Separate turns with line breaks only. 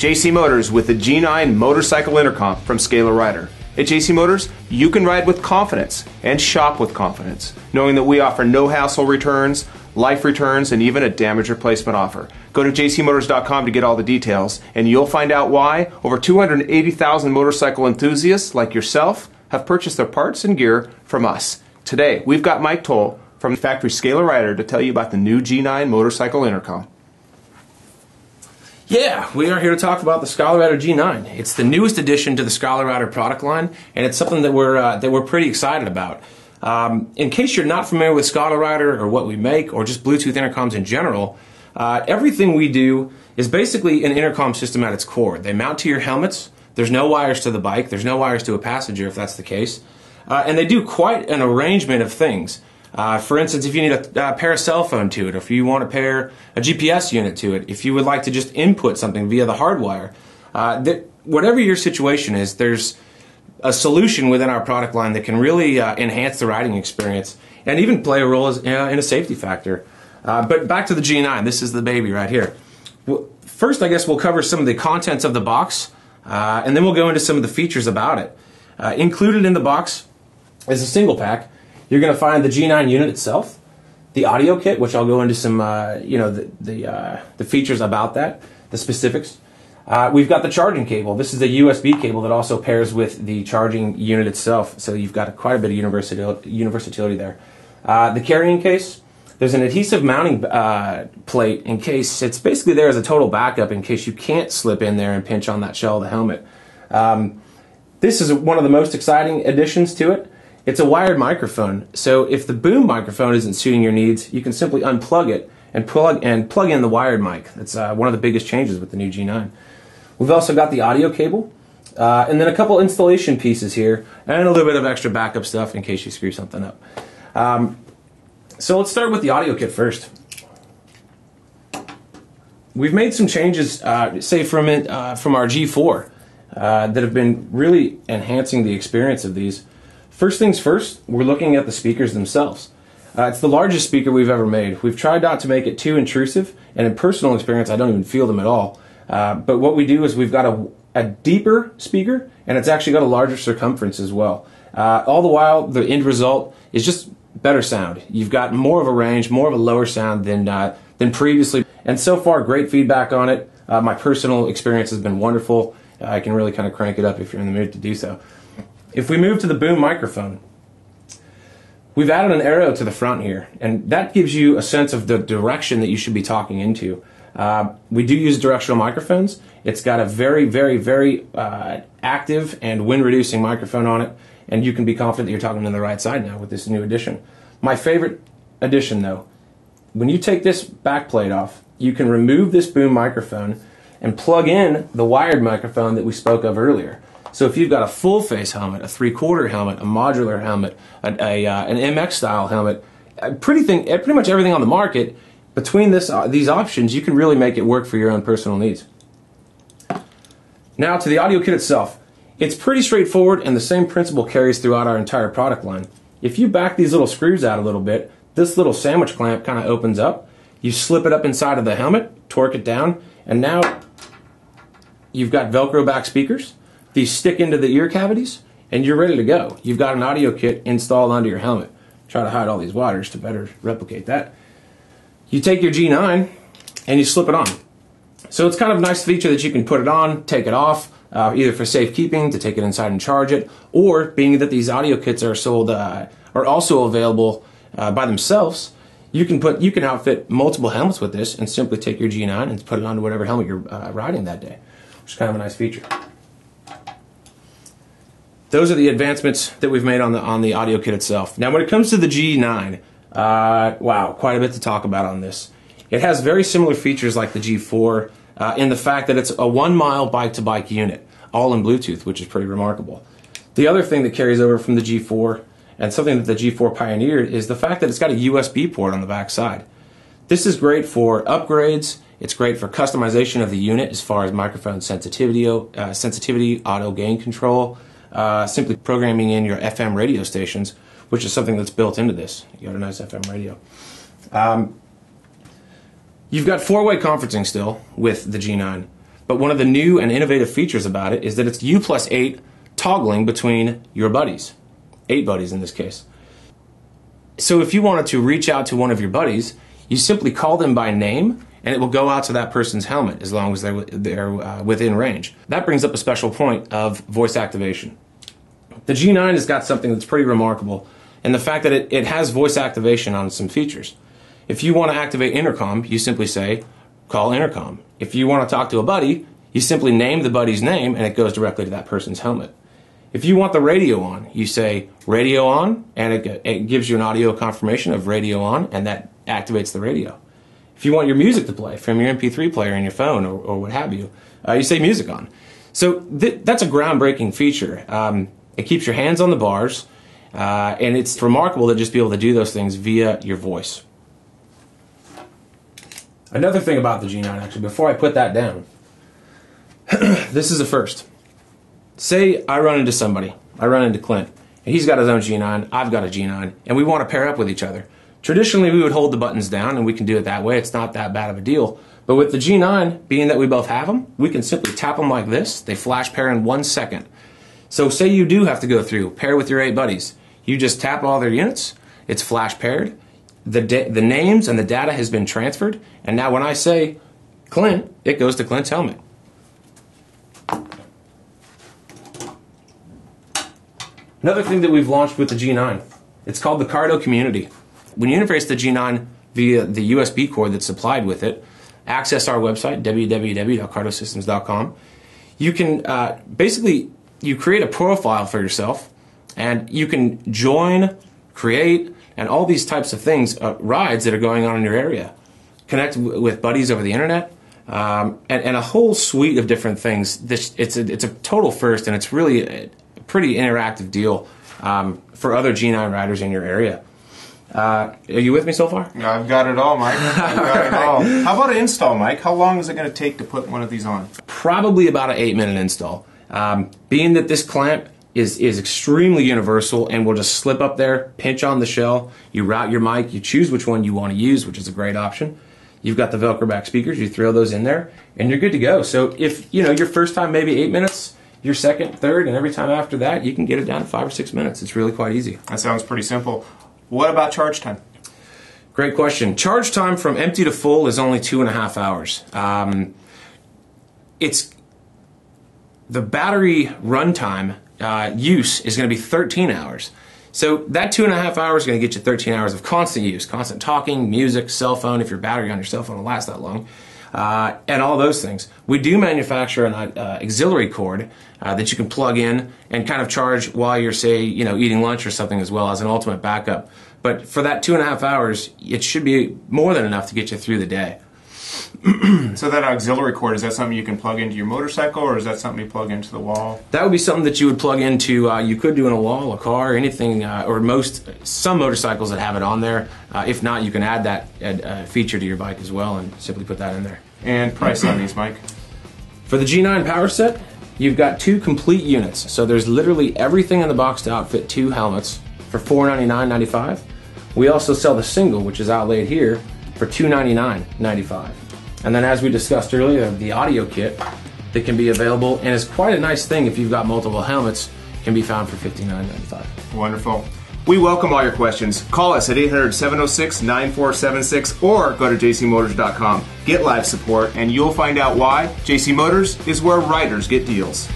JC Motors with the G9 motorcycle intercom from Scala Rider. At JC Motors, you can ride with confidence and shop with confidence, knowing that we offer no hassle returns, life returns, and even a damage replacement offer. Go to jcmotors.com to get all the details, and you'll find out why over 280,000 motorcycle enthusiasts like yourself have purchased their parts and gear from us. Today, we've got Mike Toll from factory Scala Rider to tell you about the new G9 motorcycle intercom.
Yeah, we are here to talk about the Scala Rider G9. It's the newest addition to the Scala Rider product line, and it's something that we're pretty excited about. In case you're not familiar with Scala Rider or what we make, or just Bluetooth intercoms in general, everything we do is basically an intercom system at its core. They mount to your helmets. There's no wires to the bike. There's no wires to a passenger if that's the case. And they do quite an arrangement of things. For instance, if you need a pair a cell phone to it, or if you want to pair a GPS unit to it, if you would like to just input something via the hardwire, whatever your situation is, there's a solution within our product line that can really enhance the riding experience and even play a role as, in a safety factor. But back to the G9, this is the baby right here. First, I guess we'll cover some of the contents of the box, and then we'll go into some of the features about it. Included in the box is a single pack. You're going to find the G9 unit itself, the audio kit, which I'll go into some, the features about that, the specifics. We've got the charging cable. This is the USB cable that also pairs with the charging unit itself, so you've got quite a bit of universality there. The carrying case, there's an adhesive mounting plate in case, it's basically there as a total backup in case you can't slip in there and pinch on that shell of the helmet. This is one of the most exciting additions to it. It's a wired microphone, so if the boom microphone isn't suiting your needs, you can simply unplug it and plug in the wired mic. That's one of the biggest changes with the new G9. We've also got the audio cable, and then a couple installation pieces here, and a little bit of extra backup stuff in case you screw something up. So let's start with the audio kit first. We've made some changes, say from our G4, that have been really enhancing the experience of these. First things first, we're looking at the speakers themselves. It's the largest speaker we've ever made. We've tried not to make it too intrusive, and in personal experience, I don't even feel them at all. But what we do is we've got a deeper speaker, and it's actually got a larger circumference as well. All the while, the end result is just better sound. You've got more of a range, more of a lower sound than previously. And so far, great feedback on it. My personal experience has been wonderful. I can really kind of crank it up if you're in the mood to do so. If we move to the boom microphone, we've added an arrow to the front here, and that gives you a sense of the direction that you should be talking into. We do use directional microphones. It's got a very, very, very active and wind-reducing microphone on it, and you can be confident that you're talking to the right side now with this new addition. My favorite addition, though, when you take this back plate off, you can remove this boom microphone and plug in the wired microphone that we spoke of earlier. So if you've got a full-face helmet, a three-quarter helmet, a modular helmet, an MX-style helmet, pretty much everything on the market, between these options, you can really make it work for your own personal needs. Now to the audio kit itself. It's pretty straightforward, and the same principle carries throughout our entire product line. If you back these little screws out a little bit, this little sandwich clamp kind of opens up. You slip it up inside of the helmet, torque it down, and now you've got Velcro back speakers. These stick into the ear cavities, and you're ready to go. You've got an audio kit installed onto your helmet. Try to hide all these wires to better replicate that. You take your G9 and you slip it on. So it's kind of a nice feature that you can put it on, take it off, either for safekeeping, to take it inside and charge it, or being that these audio kits are sold, are also available by themselves, you can outfit multiple helmets with this and simply take your G9 and put it onto whatever helmet you're riding that day, which is kind of a nice feature. Those are the advancements that we've made on the audio kit itself. Now, when it comes to the G9, wow, quite a bit to talk about on this. It has very similar features like the G4 in the fact that it's a 1 mile bike-to-bike unit, all in Bluetooth, which is pretty remarkable. The other thing that carries over from the G4, and something that the G4 pioneered, is the fact that it's got a USB port on the back side. This is great for upgrades. It's great for customization of the unit as far as microphone sensitivity, auto gain control, simply programming in your FM radio stations, which is something that's built into this. You got a nice FM radio. You've got four-way conferencing still with the G9, but one of the new and innovative features about it is that it's U+8 toggling between your buddies, 8 buddies in this case. So if you wanted to reach out to one of your buddies, you simply call them by name, and it will go out to that person's helmet as long as they're within range. That brings up a special point of voice activation. The G9 has got something that's pretty remarkable, and the fact that it has voice activation on some features. If you want to activate Intercom, you simply say, call Intercom. If you want to talk to a buddy, you simply name the buddy's name, and it goes directly to that person's helmet. If you want the radio on, you say radio on, and it gives you an audio confirmation of radio on, and that activates the radio. If you want your music to play from your MP3 player in your phone or what have you, you say music on. So that's a groundbreaking feature. It keeps your hands on the bars, and it's remarkable to just be able to do those things via your voice. Another thing about the G9, actually, before I put that down, this is a first. Say I run into somebody, I run into Clint, and he's got his own G9, I've got a G9, and we want to pair up with each other. Traditionally, we would hold the buttons down, and we can do it that way. It's not that bad of a deal. But with the G9, being that we both have them, we can simply tap them like this. They flash pair in 1 second. So say you do have to go through, pair with your 8 buddies. You just tap all their units, it's flash paired, the names and the data has been transferred, and now when I say Clint, it goes to Clint's helmet. Another thing that we've launched with the G9, it's called the Cardo Community. When you interface the G9 via the USB cord that's supplied with it, access our website, www.cardosystems.com. You can basically, you create a profile for yourself, and you can join, create, and all these types of things, rides that are going on in your area. Connect with buddies over the internet, and a whole suite of different things. It's a total first, and it's really a pretty interactive deal for other G9 riders in your area. Are you with me so far?
Yeah, I've got it all, Mike. I've got it all. How about an install, Mike? How long is it going to take to put one of these on?
Probably about an 8-minute install. Being that this clamp is extremely universal and will just slip up there, pinch on the shell, you route your mic, you choose which one you want to use, which is a great option. You've got the Velcro back speakers, you throw those in there, and you're good to go. So if, you know, your first time maybe 8 minutes, your second, third, and every time after that, you can get it down to 5 or 6 minutes. It's really quite easy.
That sounds pretty simple. What about charge time?
Great question. Charge time from empty to full is only 2.5 hours. The battery runtime use is going to be 13 hours. So that 2.5 hours is going to get you 13 hours of constant use, constant talking, music, cell phone, if your battery on your cell phone will last that long, and all those things. We do manufacture an auxiliary cord that you can plug in and kind of charge while you're, say, you know, eating lunch or something as well as an ultimate backup. But for that 2.5 hours, it should be more than enough to get you through the day.
So that auxiliary cord, is that something you can plug into your motorcycle, or is that something you plug into the wall?
That would be something that you would plug into, you could do in a wall, a car, anything, or some motorcycles that have it on there. If not, you can add that feature to your bike as well and simply put that in there.
And price on these, Mike?
For the G9 power set, you've got 2 complete units. So there's literally everything in the box to outfit 2 helmets for $499.95. We also sell the single, which is outlaid here, for $299.95. And then, as we discussed earlier, the audio kit that can be available, and is quite a nice thing if you've got multiple helmets, can be found for $59.95.
Wonderful. We welcome all your questions. Call us at 800-706-9476 or go to jcmotors.com. Get live support, and you'll find out why JC Motors is where riders get deals.